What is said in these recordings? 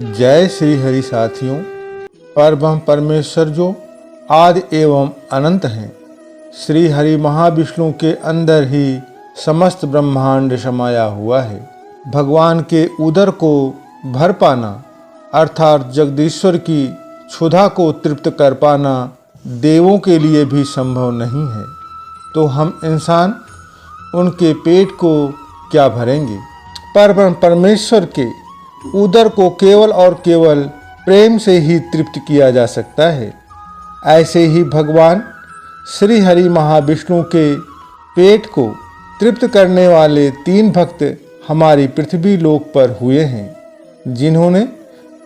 जय श्री हरि साथियों। परब्रह्म परमेश्वर जो आदि एवं अनंत हैं, श्री हरि महाविष्णु के अंदर ही समस्त ब्रह्मांड समाया हुआ है। भगवान के उदर को भर पाना अर्थात जगदीश्वर की क्षुधा को तृप्त कर पाना देवों के लिए भी संभव नहीं है, तो हम इंसान उनके पेट को क्या भरेंगे। परब्रह्म परमेश्वर के उदर को केवल और केवल प्रेम से ही तृप्त किया जा सकता है। ऐसे ही भगवान श्री हरि महाविष्णु के पेट को तृप्त करने वाले 3 भक्त हमारी पृथ्वी लोक पर हुए हैं, जिन्होंने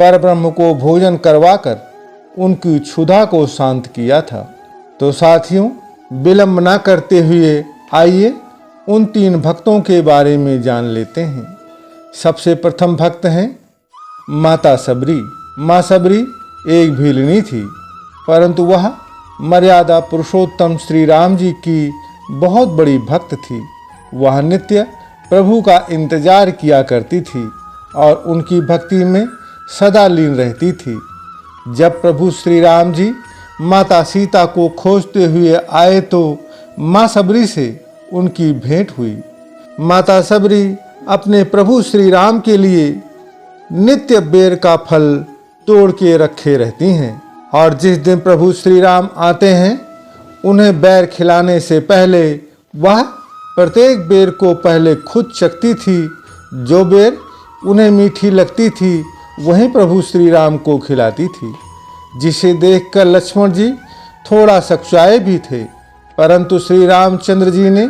परब्रह्म को भोजन करवाकर उनकी क्षुधा को शांत किया था। तो साथियों, विलंब न करते हुए आइए उन 3 भक्तों के बारे में जान लेते हैं। सबसे प्रथम भक्त हैं माता सबरी। माँ सबरी एक भीलनी थी, परंतु वह मर्यादा पुरुषोत्तम श्री राम जी की बहुत बड़ी भक्त थी। वह नित्य प्रभु का इंतजार किया करती थी और उनकी भक्ति में सदा लीन रहती थी। जब प्रभु श्री राम जी माता सीता को खोजते हुए आए तो माँ सबरी से उनकी भेंट हुई। माता सबरी अपने प्रभु श्री राम के लिए नित्य बेर का फल तोड़ के रखे रहती हैं और जिस दिन प्रभु श्री राम आते हैं, उन्हें बेर खिलाने से पहले वह प्रत्येक बेर को पहले खुद चखती थी। जो बेर उन्हें मीठी लगती थी वहीं प्रभु श्री राम को खिलाती थी, जिसे देखकर लक्ष्मण जी थोड़ा सकुचाए भी थे, परंतु श्री रामचंद्र जी ने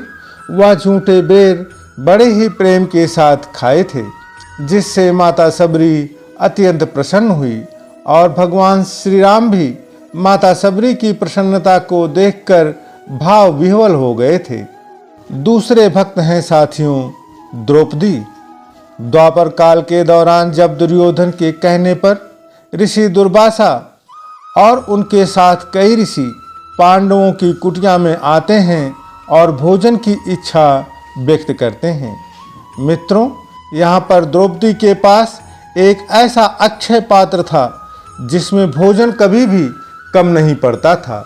वह झूठे बेर बड़े ही प्रेम के साथ खाए थे, जिससे माता सबरी अत्यंत प्रसन्न हुई और भगवान श्री राम भी माता सबरी की प्रसन्नता को देखकर भाव विह्वल हो गए थे। दूसरे भक्त हैं साथियों द्रौपदी। द्वापर काल के दौरान जब दुर्योधन के कहने पर ऋषि दुर्वासा और उनके साथ कई ऋषि पांडवों की कुटिया में आते हैं और भोजन की इच्छा व्यक्त करते हैं। मित्रों, यहाँ पर द्रौपदी के पास एक ऐसा अक्षय पात्र था जिसमें भोजन कभी भी कम नहीं पड़ता था,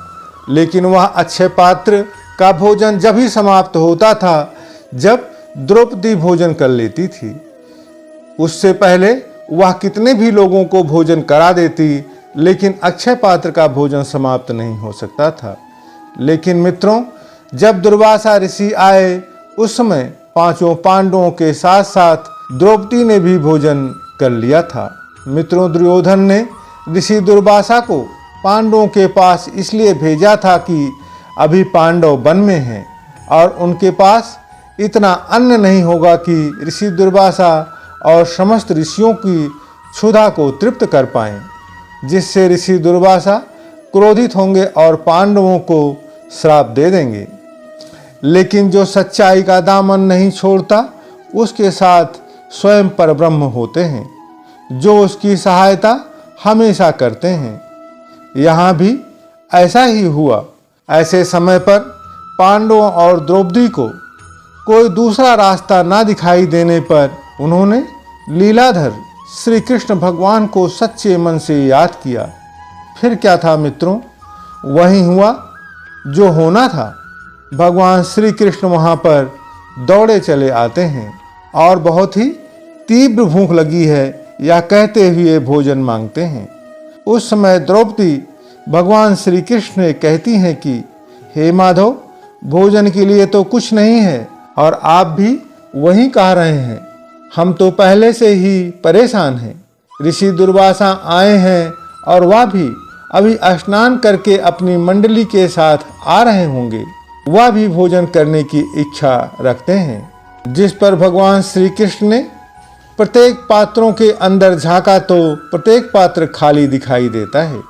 लेकिन वह अक्षय पात्र का भोजन जब ही समाप्त होता था जब द्रौपदी भोजन कर लेती थी। उससे पहले वह कितने भी लोगों को भोजन करा देती, लेकिन अक्षय पात्र का भोजन समाप्त नहीं हो सकता था। लेकिन मित्रों, जब दुर्वासा ऋषि आए उस समय 5 पांडवों के साथ साथ द्रौपदी ने भी भोजन कर लिया था। मित्रों, दुर्योधन ने ऋषि दुर्वासा को पांडवों के पास इसलिए भेजा था कि अभी पांडव वन में हैं और उनके पास इतना अन्न नहीं होगा कि ऋषि दुर्वासा और समस्त ऋषियों की क्षुधा को तृप्त कर पाएं, जिससे ऋषि दुर्वासा क्रोधित होंगे और पांडवों को श्राप दे देंगे। लेकिन जो सच्चाई का दामन नहीं छोड़ता, उसके साथ स्वयं परब्रह्म होते हैं, जो उसकी सहायता हमेशा करते हैं। यहाँ भी ऐसा ही हुआ। ऐसे समय पर पांडवों और द्रौपदी को कोई दूसरा रास्ता ना दिखाई देने पर उन्होंने लीलाधर श्री कृष्ण भगवान को सच्चे मन से याद किया। फिर क्या था मित्रों, वही हुआ जो होना था। भगवान श्री कृष्ण वहाँ पर दौड़े चले आते हैं और बहुत ही तीव्र भूख लगी है या कहते हुए भोजन मांगते हैं। उस समय द्रौपदी भगवान श्री कृष्ण से कहती हैं कि हे माधव, भोजन के लिए तो कुछ नहीं है और आप भी वही कह रहे हैं। हम तो पहले से ही परेशान हैं। ऋषि दुर्वासा आए हैं और वह भी अभी स्नान करके अपनी मंडली के साथ आ रहे होंगे। वह भी भोजन करने की इच्छा रखते हैं। जिस पर भगवान श्री कृष्ण ने प्रत्येक पात्रों के अंदर झांका तो प्रत्येक पात्र खाली दिखाई देता है,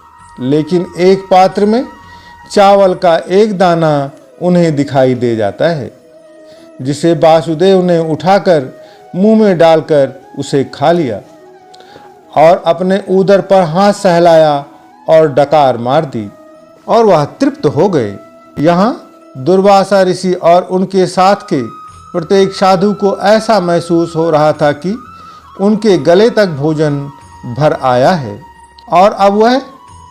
लेकिन एक पात्र में चावल का एक दाना उन्हें दिखाई दे जाता है, जिसे वासुदेव ने उठाकर मुंह में डालकर उसे खा लिया और अपने उदर पर हाथ सहलाया और डकार मार दी और वह तृप्त हो गए। यहाँ दुर्वासा ऋषि और उनके साथ के प्रत्येक साधु को ऐसा महसूस हो रहा था कि उनके गले तक भोजन भर आया है और अब वह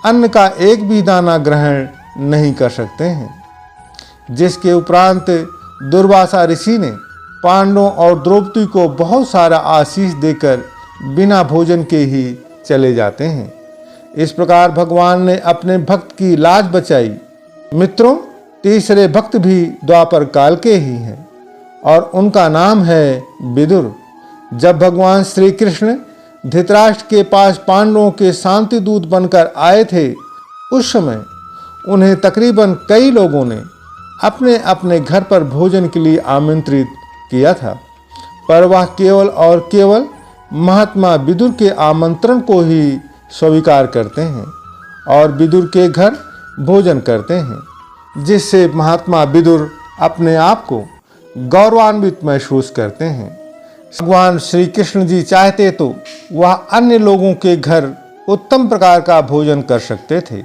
अन्न का एक भी दाना ग्रहण नहीं कर सकते हैं। जिसके उपरांत दुर्वासा ऋषि ने पांडवों और द्रौपदी को बहुत सारा आशीष देकर बिना भोजन के ही चले जाते हैं। इस प्रकार भगवान ने अपने भक्त की लाज बचाई। मित्रों, तीसरे भक्त भी द्वापर काल के ही हैं और उनका नाम है विदुर। जब भगवान श्री कृष्ण धृतराष्ट्र के पास पांडवों के शांति दूत बनकर आए थे, उस समय उन्हें तकरीबन कई लोगों ने अपने अपने घर पर भोजन के लिए आमंत्रित किया था, पर वह केवल और केवल महात्मा विदुर के आमंत्रण को ही स्वीकार करते हैं और विदुर के घर भोजन करते हैं, जिससे महात्मा विदुर अपने आप को गौरवान्वित महसूस करते हैं। भगवान श्री कृष्ण जी चाहते तो वह अन्य लोगों के घर उत्तम प्रकार का भोजन कर सकते थे,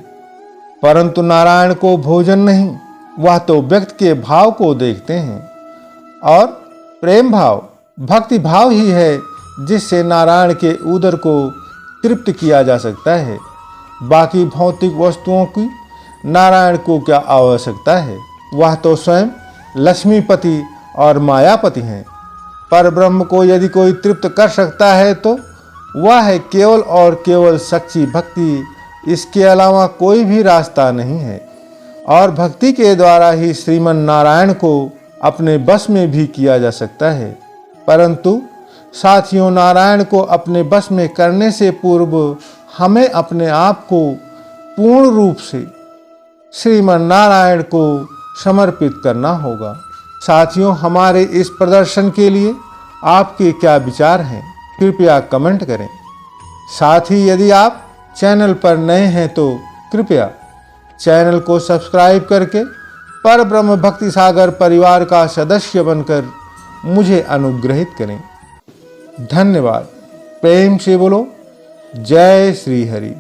परंतु नारायण को भोजन नहीं, वह तो व्यक्ति के भाव को देखते हैं और प्रेम भाव, भक्ति भाव ही है जिससे नारायण के उदर को तृप्त किया जा सकता है। बाकी भौतिक वस्तुओं की नारायण को क्या आवश्यकता है, वह तो स्वयं लक्ष्मीपति और मायापति हैं। पर ब्रह्म को यदि कोई तृप्त कर सकता है तो वह है केवल और केवल सच्ची भक्ति, इसके अलावा कोई भी रास्ता नहीं है। और भक्ति के द्वारा ही श्रीमन नारायण को अपने बस में भी किया जा सकता है। परंतु साथियों, नारायण को अपने बस में करने से पूर्व हमें अपने आप को पूर्ण रूप से श्रीमन नारायण को समर्पित करना होगा। साथियों, हमारे इस प्रदर्शन के लिए आपके क्या विचार हैं, कृपया कमेंट करें। साथ ही यदि आप चैनल पर नए हैं तो कृपया चैनल को सब्सक्राइब करके पर ब्रह्म भक्ति सागर परिवार का सदस्य बनकर मुझे अनुग्रहित करें। धन्यवाद। प्रेम से बोलो जय श्री हरि।